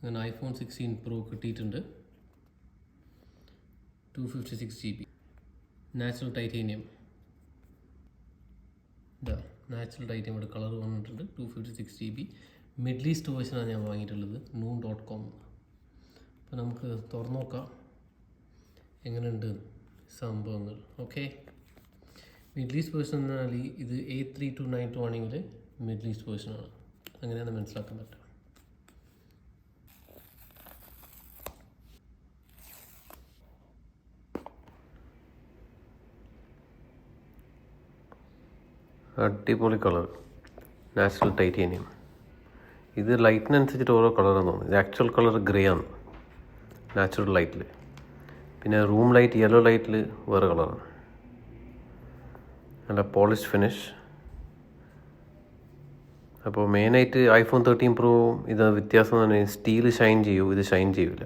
അങ്ങനെ iPhone 16 pro കിട്ടിയിട്ടുണ്ട്. 256 GB natural titanium. Natural titanium ഇവിടെ കളർ വന്നിട്ടുണ്ട്. 256 GB മിഡിൽ ഈസ്റ്റ് വേർഷനാണ് ഞാൻ വാങ്ങിയിട്ടുള്ളത്, noon.com. അപ്പോൾ നമുക്ക് തുറന്നു നോക്കാം എങ്ങനെയുണ്ട് സംഭവങ്ങൾ. ഓക്കെ, മിഡിൽ ഈസ്റ്റ് വേർഷൻ എന്നാൽ ഇത് A3292 ആണെങ്കിൽ മിഡിൽ ഈസ്റ്റ് വേർഷനാണ്, അങ്ങനെയാണ് മനസ്സിലാക്കാൻ പറ്റുക. അടിപൊളി കളർ, നാച്ചുറൽ ടൈറ്റേനിയം. ഇത് ലൈറ്റിനനുസരിച്ചിട്ട് ഓരോ കളറാണ് തോന്നുന്നത്. ഇത് ആക്ച്വൽ കളർ ഗ്രേ ആണ് നാച്ചുറൽ ലൈറ്റിൽ. പിന്നെ റൂം ലൈറ്റ്, യെല്ലോ ലൈറ്റിൽ വേറെ കളറാണ്. നല്ല പോളിഷ് ഫിനിഷ്. അപ്പോൾ മെയിനായിട്ട് ഐഫോൺ 13 പ്രോ ഇത് വ്യത്യാസം എന്ന് പറഞ്ഞാൽ സ്റ്റീൽ ഷൈൻ ചെയ്യൂ, ഇത് ഷൈൻ ചെയ്യില്ല.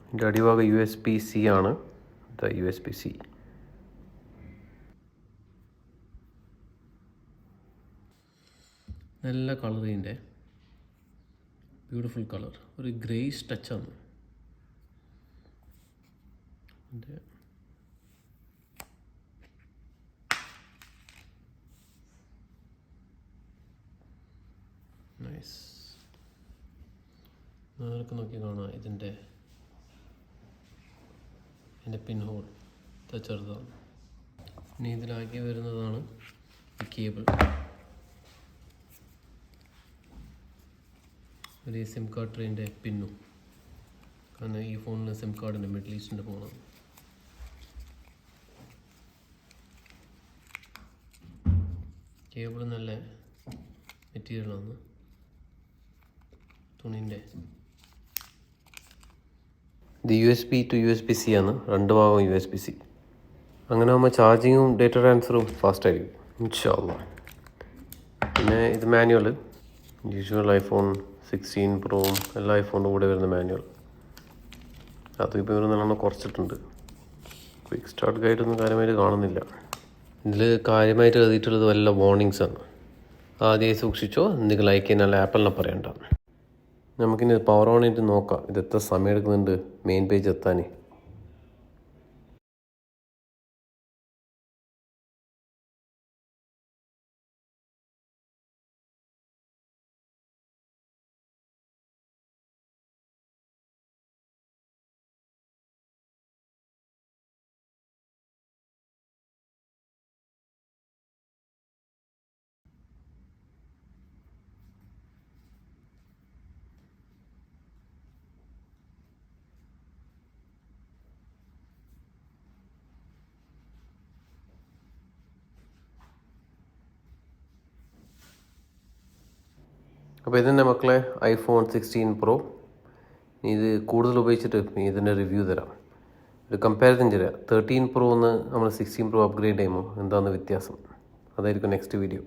ഇതിൻ്റെ അടിഭാഗം USB-C ആണ്. USB-C. നല്ല കളർ, ഇതിൻ്റെ ബ്യൂട്ടിഫുൾ കളർ, ഒരു ഗ്രേയിഷ് ടച്ചാണ്. നൈസ്. നിങ്ങൾക്ക് നോക്കി കാണാം ഇതിൻ്റെ പിൻ ഹോൾ ചെറുതാണ്. ഇനി ഇതിലാക്കി വരുന്നതാണ് ഈ കേബിൾ. ഒരു സിം കാർഡ് ട്രെയിൻ്റെ പിന്നും, കാരണം ഈ ഫോണിൽ സിം കാർഡിൻ്റെ മിഡിൽ ഈസ്റ്റിൻ്റെ ഫോണാണ്. കേബിൾ നല്ല മെറ്റീരിയലാണ്, തുണിൻ്റെ. ഇത് USB to USB-C ആണ്, രണ്ട് ഭാഗം USB-C. അങ്ങനെ ആകുമ്പോൾ ചാർജിങ്ങും ഡേറ്റ ട്രാൻസ്ഫറും ഫാസ്റ്റായിരിക്കും ഇൻഷാ അല്ലാഹ്. പിന്നെ ഇത് മാനുവൽ, യൂഷ്വൽ ഐഫോൺ 16 പ്രോയും എല്ലാ ഐഫോണിൻ്റെ കൂടെ വരുന്ന മാനുവൽ. അതിപ്പോൾ ഇവർ നല്ലോണം കുറച്ചിട്ടുണ്ട്. ക്വിക്ക് സ്റ്റാർട്ട് ഗൈഡൊന്നും കാര്യമായിട്ട് കാണുന്നില്ല. ഇതിൽ കാര്യമായിട്ട് എഴുതിയിട്ടുള്ളത് വല്ല വാർണിങ്സ് ആണ്. ആദ്യമായി സൂക്ഷിച്ചോ, എന്തെങ്കിലും ലൈക്ക് ചെയ്യാൻ ആപ്പിളിനെ പറയണ്ട. നമുക്കിനി പവർ ഓൺ ചെയ്തിട്ട് നോക്കാം ഇത് എത്ര സമയം എടുക്കുന്നുണ്ട് മെയിൻ പേജ് എത്താൻ. അപ്പോൾ ഇതെന്നെ മക്കളെ ഐഫോൺ 16 പ്രോ. ഇത് കൂടുതൽ ഉപയോഗിച്ചിട്ട് ഇതിൻ്റെ റിവ്യൂ തരാം, ഒരു കമ്പാരിസൺ തരാം. 13 പ്രോ എന്ന് നമ്മൾ 16 പ്രോ അപ്ഗ്രേഡ് ചെയ്യുമ്പോൾ എന്താണ് വ്യത്യാസം, അതായിരിക്കും നെക്സ്റ്റ് വീഡിയോ.